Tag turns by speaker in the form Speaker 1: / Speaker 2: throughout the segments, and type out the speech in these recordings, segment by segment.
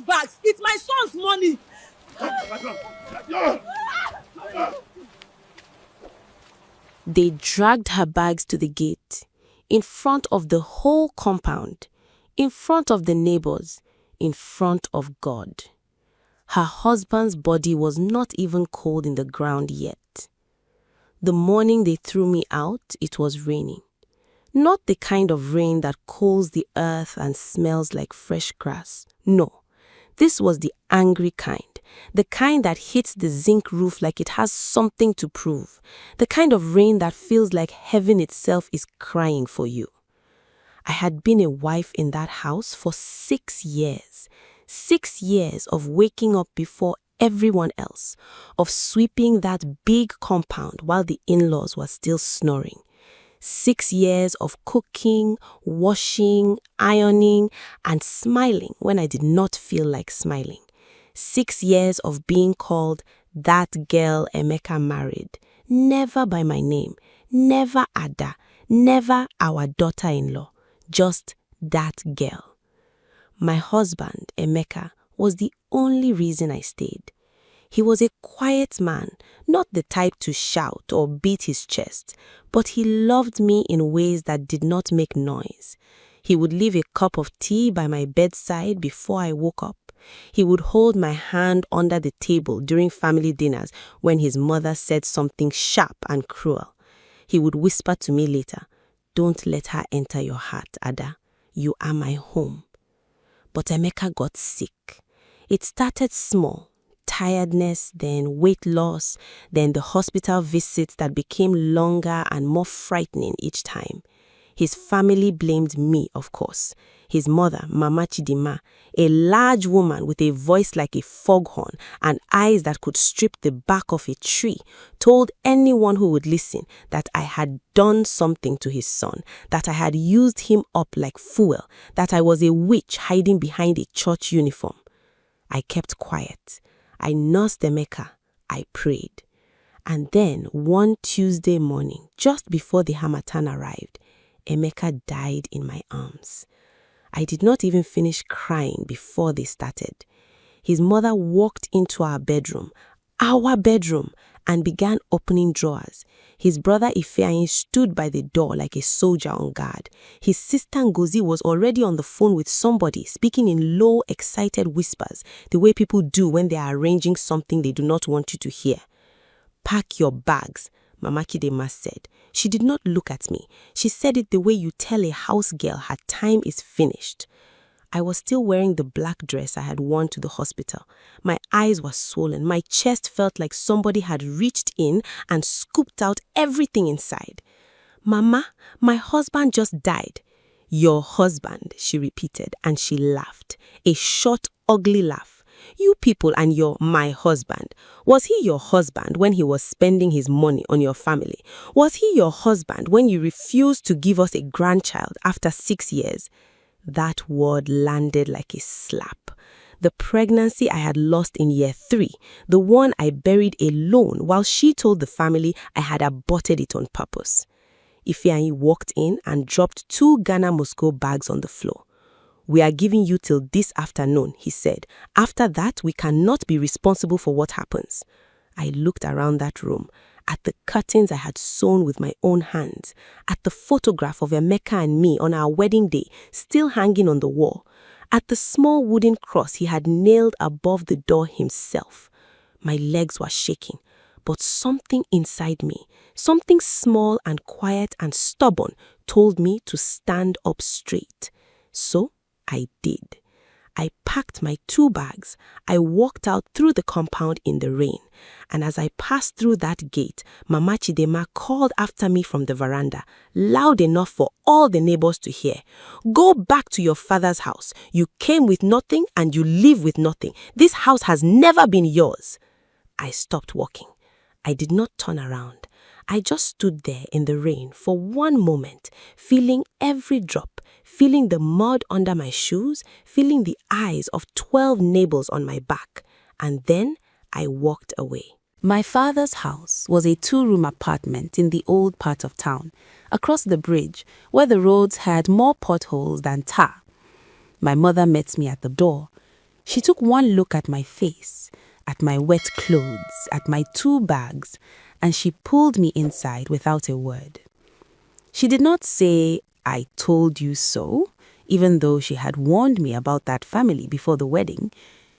Speaker 1: bags. It's my son's money.
Speaker 2: They dragged her bags to the gate, in front of the whole compound, in front of the neighbors, in front of God. Her husband's body was not even cold in the ground yet. The morning they threw me out, it was raining. Not the kind of rain that cools the earth and smells like fresh grass. No, this was the angry kind. The kind that hits the zinc roof like it has something to prove. The kind of rain that feels like heaven itself is crying for you. I had been a wife in that house for 6 years. 6 years of waking up before everyone else, of sweeping that big compound while the in-laws were still snoring. 6 years of cooking, washing, ironing, and smiling when I did not feel like smiling. 6 years of being called that girl Emeka married, never by my name, never Ada, never our daughter-in-law, just that girl. My husband, Emeka, was the only reason I stayed. He was a quiet man, not the type to shout or beat his chest, but he loved me in ways that did not make noise. He would leave a cup of tea by my bedside before I woke up. He would hold my hand under the table during family dinners when his mother said something sharp and cruel. He would whisper to me later, "Don't let her enter your heart, Ada. You are my home." But Emeka got sick. It started small. Tiredness, then weight loss, then the hospital visits that became longer and more frightening each time. His family blamed me, of course. His mother, Mama Chidima, a large woman with a voice like a foghorn and eyes that could strip the bark off a tree, told anyone who would listen that I had done something to his son, that I had used him up like fuel, that I was a witch hiding behind a church uniform. I kept quiet. I nursed Emeka. I prayed. And then one Tuesday morning, just before the Harmattan arrived, Emeka died in my arms. I did not even finish crying before they started. His mother walked into our bedroom, and began opening drawers. His brother Ifeanyi stood by the door like a soldier on guard. His sister Ngozi was already on the phone with somebody, speaking in low, excited whispers, the way people do when they are arranging something they do not want you to hear. "Pack your bags," Mama Chidema said. She did not look at me. She said it the way you tell a house girl her time is finished. I was still wearing the black dress I had worn to the hospital. My eyes were swollen. My chest felt like somebody had reached in and scooped out everything inside. "Mama, my husband just died." "Your husband," she repeated, and she laughed. A short, ugly laugh. "You people and my husband. Was he your husband when he was spending his money on your family? Was he your husband when you refused to give us a grandchild after 6 years? That word landed like a slap. The pregnancy I had lost in year 3, the one I buried alone while she told the family I had aborted it on purpose. Ifeanyi walked in and dropped 2 Ghana Moscow bags on the floor. "We are giving you till this afternoon," he said. "After that, we cannot be responsible for what happens." I looked around that room, at the curtains I had sewn with my own hands, at the photograph of Emeka and me on our wedding day still hanging on the wall, at the small wooden cross he had nailed above the door himself. My legs were shaking, but something inside me, something small and quiet and stubborn, told me to stand up straight. So I did. I packed my 2 bags. I walked out through the compound in the rain. And as I passed through that gate, Mama Chidema called after me from the veranda, loud enough for all the neighbors to hear. "Go back to your father's house. You came with nothing and you leave with nothing. This house has never been yours." I stopped walking. I did not turn around. I just stood there in the rain for one moment, feeling every drop, feeling the mud under my shoes, feeling the eyes of 12 neighbors on my back. And then I walked away. My father's house was a 2-room apartment in the old part of town, across the bridge, where the roads had more potholes than tar. My mother met me at the door. She took one look at my face, at my wet clothes, at my 2 bags, and she pulled me inside without a word. She did not say, "I told you so," even though she had warned me about that family before the wedding.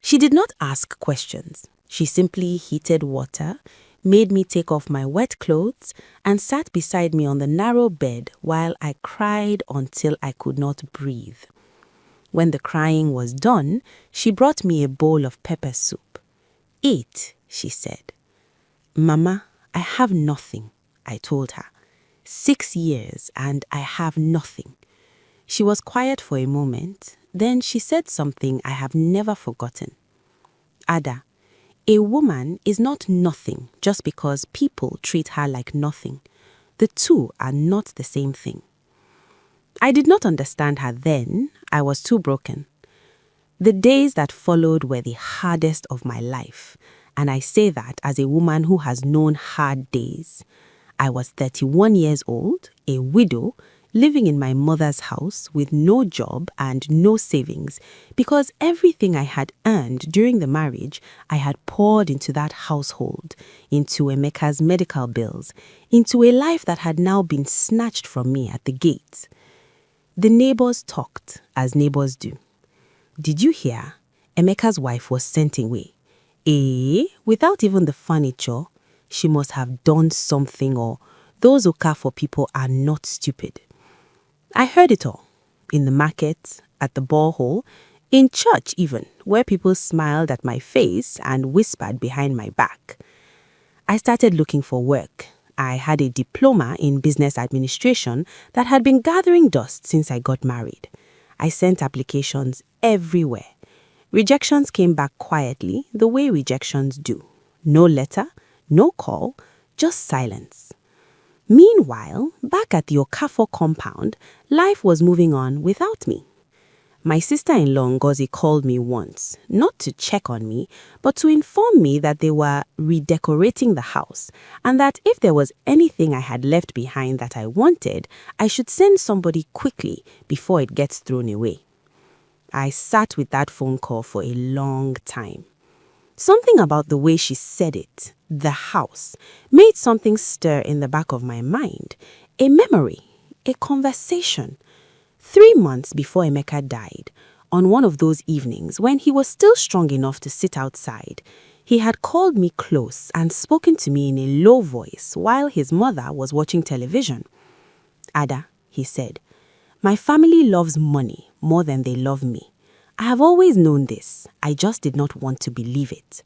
Speaker 2: She did not ask questions. She simply heated water, made me take off my wet clothes, and sat beside me on the narrow bed while I cried until I could not breathe. When the crying was done, she brought me a bowl of pepper soup. "Eat," she said. "Mama, I have nothing," I told her. 6 years and I have nothing. She was quiet for a moment. Then she said something I have never forgotten. "Ada, a woman is not nothing just because people treat her like nothing. The two are not the same thing." I did not understand her then. I was too broken. The days that followed were the hardest of my life, and I say that as a woman who has known hard days. I was 31 years old, a widow, living in my mother's house with no job and no savings because everything I had earned during the marriage I had poured into that household, into Emeka's medical bills, into a life that had now been snatched from me at the gate. The neighbors talked, as neighbors do. "Did you hear? Emeka's wife was sent away." Without even the furniture? She must have done something, or those who care for people are not stupid. I heard it all. In the market, at the borehole, in church even, where people smiled at my face and whispered behind my back. I started looking for work. I had a diploma in business administration that had been gathering dust since I got married. I sent applications everywhere. Rejections came back quietly, the way rejections do. No letter, no call, just silence. Meanwhile, back at the Okafor compound, life was moving on without me. My sister-in-law Ngozi called me once, not to check on me, but to inform me that they were redecorating the house and that if there was anything I had left behind that I wanted, I should send somebody quickly before it gets thrown away. I sat with that phone call for a long time. Something about the way she said it, the house, made something stir in the back of my mind. A memory, a conversation. 3 months before Emeka died, on one of those evenings when he was still strong enough to sit outside, he had called me close and spoken to me in a low voice while his mother was watching television. "Ada," he said, "my family loves money more than they love me. I have always known this. I just did not want to believe it."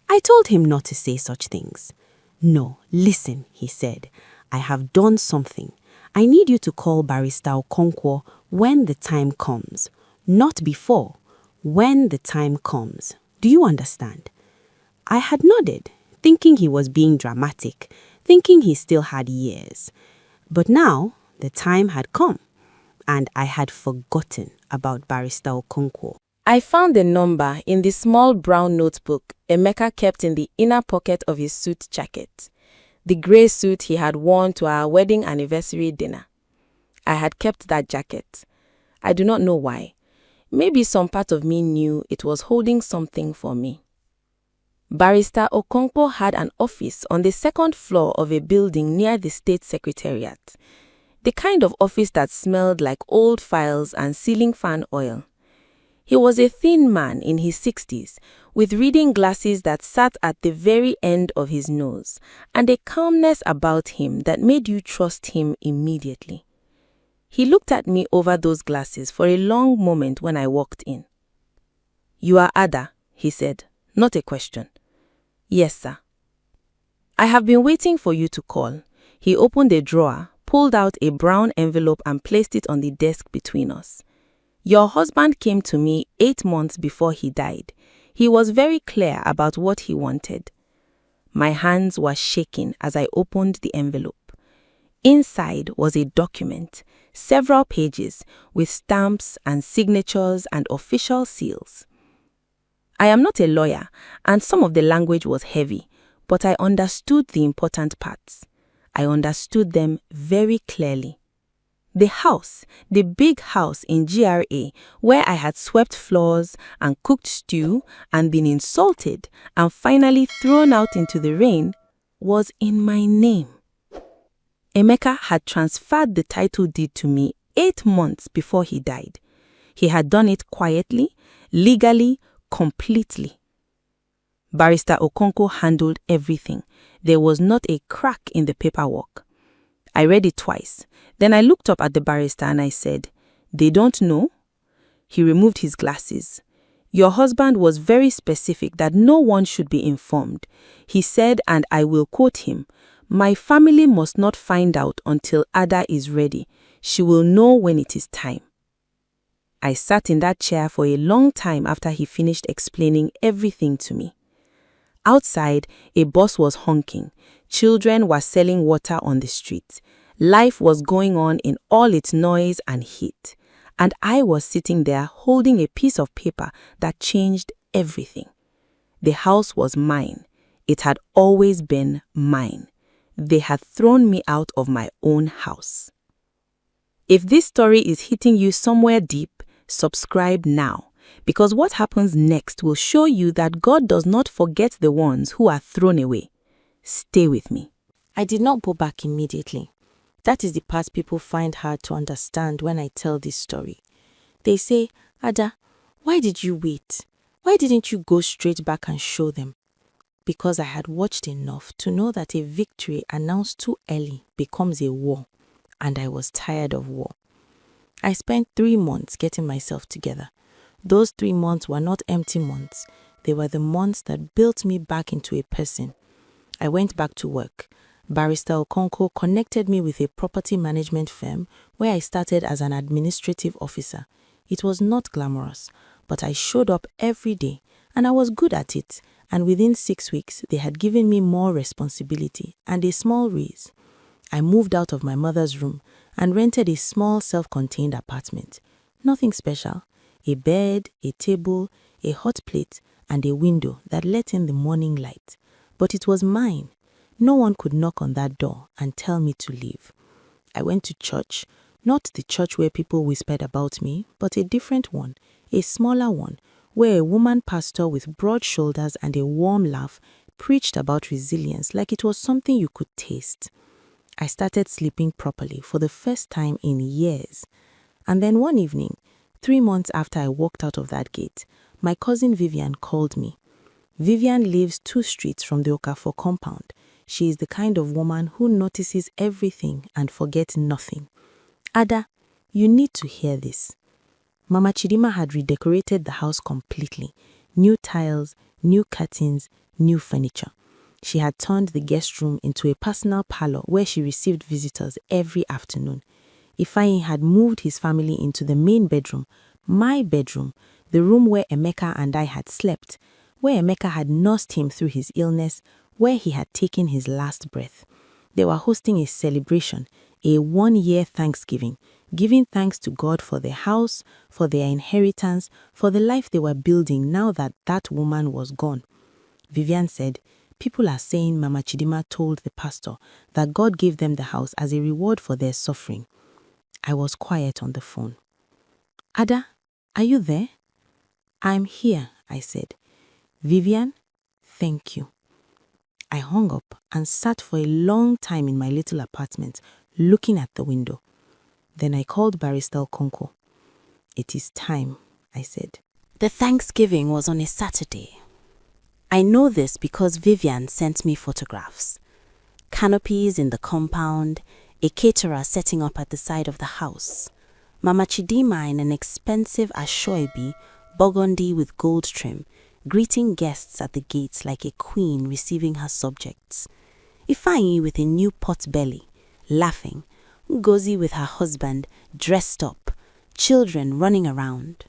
Speaker 2: I told him not to say such things. "No, listen," he said. "I have done something. I need you to call Barrister Okonkwo when the time comes. Not before, when the time comes. Do you understand?" I had nodded, thinking he was being dramatic, thinking he still had years. But now, the time had come, and I had forgotten about Barrister Okonkwo. I found the number in the small brown notebook Emeka kept in the inner pocket of his suit jacket, the grey suit he had worn to our wedding anniversary dinner. I had kept that jacket. I do not know why. Maybe some part of me knew it was holding something for me. Barrister Okonkwo had an office on the 2nd floor of a building near the State Secretariat, the kind of office that smelled like old files and ceiling fan oil. He was a thin man in his 60s, with reading glasses that sat at the very end of his nose, and a calmness about him that made you trust him immediately. He looked at me over those glasses for a long moment when I walked in. "You are Ada," he said, not a question. "Yes, sir." "I have been waiting for you to call." He opened a drawer, pulled out a brown envelope and placed it on the desk between us. "Your husband came to me 8 months before he died. He was very clear about what he wanted." My hands were shaking as I opened the envelope. Inside was a document, several pages, with stamps and signatures and official seals. I am not a lawyer, and some of the language was heavy, but I understood the important parts. I understood them very clearly.
Speaker 3: The house, the big house in GRA, where I had swept floors and cooked stew and been insulted and finally thrown out into the rain, was in my name. Emeka had transferred the title deed to me 8 months before he died. He had done it quietly, legally, completely. Barrister Okonkwo handled everything. There was not a crack in the paperwork. I read it twice. Then I looked up at the barrister and I said, "They don't know?" He removed his glasses. "Your husband was very specific that no one should be informed. He said, and I will quote him, 'My family must not find out until Ada is ready. She will know when it is time.'" I sat in that chair for a long time after he finished explaining everything to me. Outside, a bus was honking. Children were selling water on the street. Life was going on in all its noise and heat. And I was sitting there holding a piece of paper that changed everything. The house was mine. It had always been mine. They had thrown me out of my own house. If this story is hitting you somewhere deep, subscribe now, because what happens next will show you that God does not forget the ones who are thrown away. Stay with me.
Speaker 2: I did not go back immediately. That is the part people find hard to understand when I tell this story. They say, "Ada, why did you wait? Why didn't you go straight back and show them?" Because I had watched enough to know that a victory announced too early becomes a war, and I was tired of war. I spent 3 months getting myself together. Those 3 months were not empty months. They were the months that built me back into a person. I went back to work. Barrister Okonkwo connected me with a property management firm where I started as an administrative officer. It was not glamorous, but I showed up every day and I was good at it, and within 6 weeks they had given me more responsibility and a small raise. I moved out of my mother's room and rented a small self-contained apartment. Nothing special. A bed, a table, a hot plate, and a window that let in the morning light. But it was mine. No one could knock on that door and tell me to leave. I went to church, not the church where people whispered about me, but a different one, a smaller one, where a woman pastor with broad shoulders and a warm laugh preached about resilience like it was something you could taste. I started sleeping properly for the first time in years. And then one evening, 3 months after I walked out of that gate, my cousin Vivian called me. Vivian lives 2 streets from the Okafor compound. She is the kind of woman who notices everything and forgets nothing. "Ada, you need to hear this." Mama Chidima had redecorated the house completely. New tiles, new curtains, new furniture. She had turned the guest room into a personal parlor where she received visitors every afternoon. Ifeanyi had moved his family into the main bedroom, my bedroom, the room where Emeka and I had slept, where Emeka had nursed him through his illness, where he had taken his last breath. They were hosting a celebration, a 1-year Thanksgiving, giving thanks to God for their house, for their inheritance, for the life they were building now that that woman was gone. Vivian said, "People are saying Mama Chidima told the pastor that God gave them the house as a reward for their suffering." I was quiet on the phone. "Ada, are you there?" "I'm here," I said. "Vivian, thank you." I hung up and sat for a long time in my little apartment, looking at the window. Then I called Barrister Okonkwo. "It is time," I said. The Thanksgiving was on a Saturday. I know this because Vivian sent me photographs. Canopies in the compound, a caterer setting up at the side of the house, Mama Chidima in an expensive ashoebi, burgundy with gold trim, greeting guests at the gates like a queen receiving her subjects. Ifeanyi with a new pot belly, laughing, Ngozi with her husband, dressed up, children running around.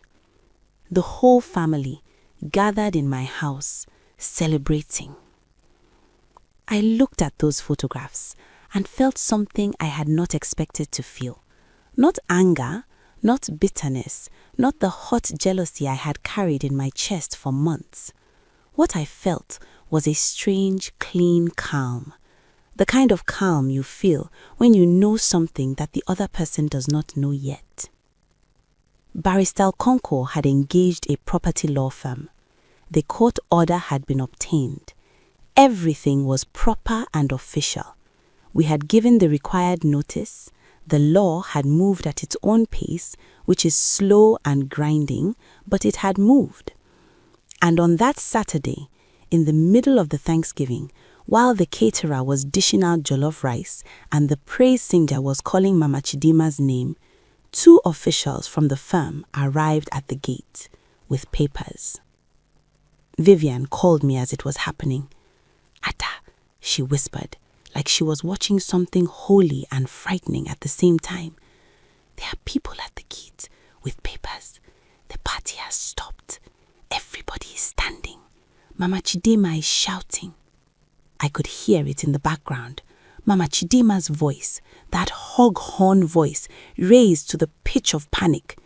Speaker 2: The whole family gathered in my house, celebrating. I looked at those photographs and felt something I had not expected to feel. Not anger, not bitterness, not the hot jealousy I had carried in my chest for months. What I felt was a strange, clean calm. The kind of calm you feel when you know something that the other person does not know yet. Barrister Conco had engaged a property law firm. The court order had been obtained. Everything was proper and official. We had given the required notice. The law had moved at its own pace, which is slow and grinding, but it had moved. And on that Saturday, in the middle of the Thanksgiving, while the caterer was dishing out jollof rice and the praise singer was calling Mama Chidima's name, 2 officials from the firm arrived at the gate with papers. Vivian called me as it was happening. "Ada," she whispered, like she was watching something holy and frightening at the same time. "There are people at the gate with papers. The party has stopped. Everybody is standing. Mama Chidima is shouting." I could hear it in the background. Mama Chidima's voice, that hog-horn voice, raised to the pitch of panic.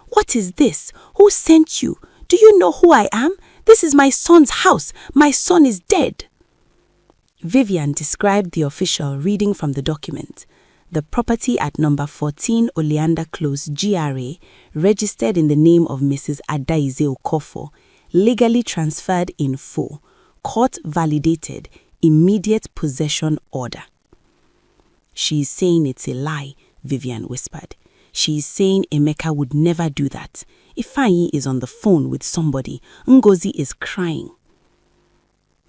Speaker 2: "What is this? Who sent you? Do you know who I am? This is my son's house. My son is dead." Vivian described the official reading from the document. The property at number 14 Oleander Close, GRA, registered in the name of Mrs. Adaize Okofo, legally transferred in full, court-validated, immediate possession order. "She is saying it's a lie," Vivian whispered. "She is saying Emeka would never do that. Ifeanyi is on the phone with somebody. Ngozi is crying."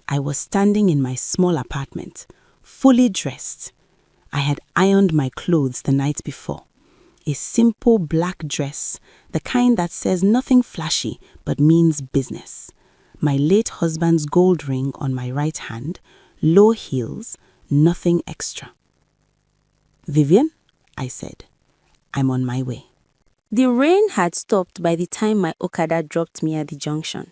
Speaker 2: I was standing in my small apartment, fully dressed. I had ironed my clothes the night before. A simple black dress, the kind that says nothing flashy but means business. My late husband's gold ring on my right hand, low heels, nothing extra. "Vivian," I said, "I'm on my way." The rain had stopped by the time my Okada dropped me at the junction.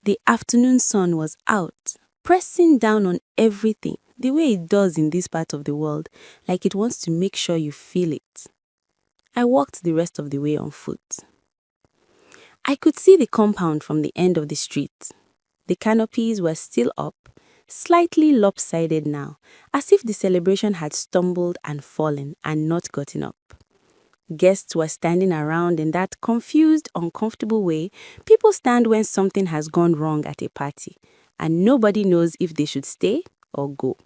Speaker 2: The afternoon sun was out, pressing down on everything the way it does in this part of the world, like it wants to make sure you feel it. I walked the rest of the way on foot. I could see the compound from the end of the street. The canopies were still up, slightly lopsided now, as if the celebration had stumbled and fallen and not gotten up. Guests were standing around in that confused, uncomfortable way people stand when something has gone wrong at a party, and nobody knows if they should stay or go.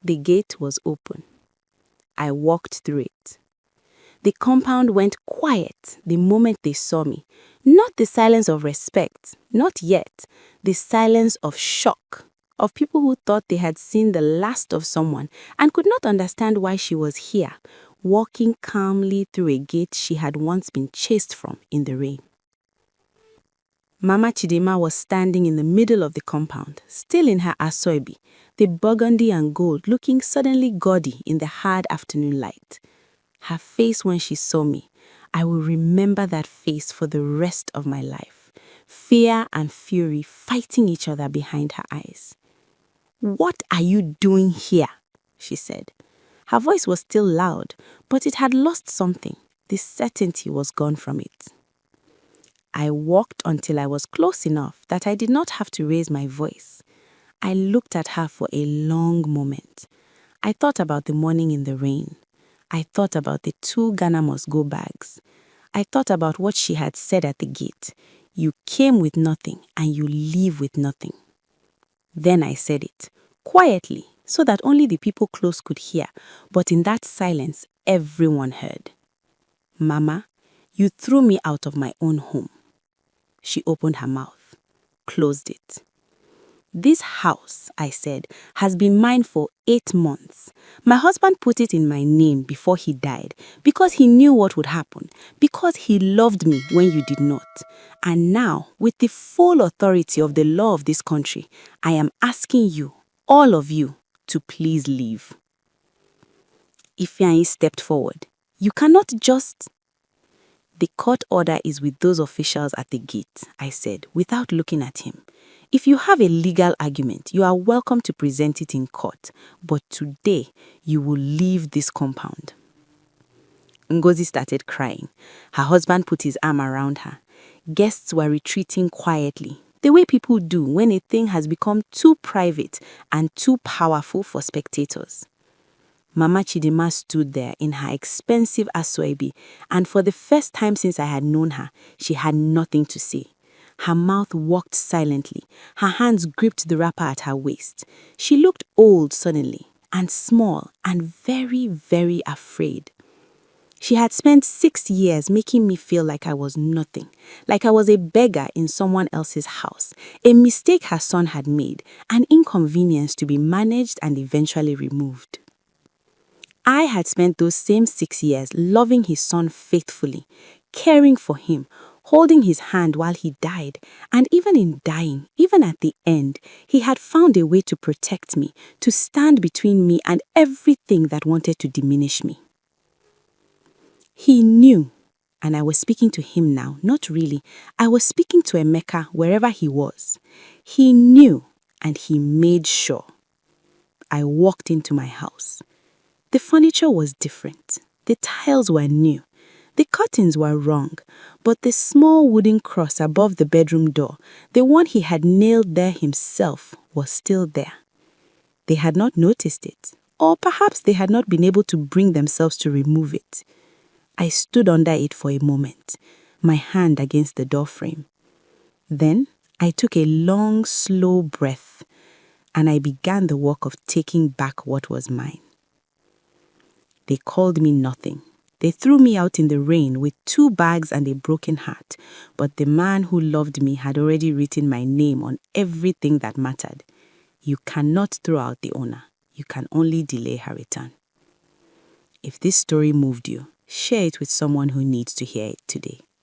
Speaker 2: The gate was open. I walked through it. The compound went quiet the moment they saw me. Not the silence of respect, not yet. The silence of shock, of people who thought they had seen the last of someone and could not understand why she was here, walking calmly through a gate she had once been chased from in the rain. Mama Chidima was standing in the middle of the compound, still in her asoebi, the burgundy and gold looking suddenly gaudy in the hard afternoon light. Her face when she saw me, I will remember that face for the rest of my life. Fear and fury fighting each other behind her eyes. "What are you doing here?" she said. Her voice was still loud, but it had lost something. The certainty was gone from it. I walked until I was close enough that I did not have to raise my voice. I looked at her for a long moment. I thought about the morning in the rain. I thought about the 2 Ghana Must Go bags. I thought about what she had said at the gate. You came with nothing and you leave with nothing. Then I said it, quietly, so that only the people close could hear, but in that silence, everyone heard. "Mama, you threw me out of my own home." She opened her mouth, closed it. "This house," I said, "has been mine for 8 months. My husband put it in my name before he died because he knew what would happen, because he loved me when you did not. And now, with the full authority of the law of this country, I am asking you, all of you, to please leave." Ifeanyi stepped forward. "You cannot just..." "The court order is with those officials at the gate," I said, without looking at him. "If you have a legal argument, you are welcome to present it in court, but today you will leave this compound." Ngozi started crying. Her husband put his arm around her. Guests were retreating quietly.
Speaker 3: the way people do when a thing has become too private and too powerful for spectators. Mama Chidima stood there in her expensive asoebi, and for the first time since I had known her, she had nothing to say. Her mouth walked silently. Her hands gripped the wrapper at her waist. She looked old suddenly, and small, and very, very afraid. She had spent 6 years making me feel like I was nothing, like I was a beggar in someone else's house, a mistake her son had made, an inconvenience to be managed and eventually removed. I had spent those same 6 years loving his son faithfully, caring for him, holding his hand while he died, and even in dying, even at the end, he had found a way to protect me, to stand between me and everything that wanted to diminish me. He knew, and I was speaking to him now, not really. I was speaking to Emeka wherever he was. He knew, and he made sure. I walked into my house. The furniture was different. The tiles were new. The curtains were wrong, but the small wooden cross above the bedroom door, the one he had nailed there himself, was still there. They had not noticed it, or perhaps they had not been able to bring themselves to remove it. I stood under it for a moment, my hand against the door frame. Then I took a long, slow breath, and I began the work of taking back what was mine. They called me nothing. They threw me out in the rain with 2 bags and a broken heart, but the man who loved me had already written my name on everything that mattered. You cannot throw out the owner. You can only delay her return. If this story moved you, share it with someone who needs to hear it today.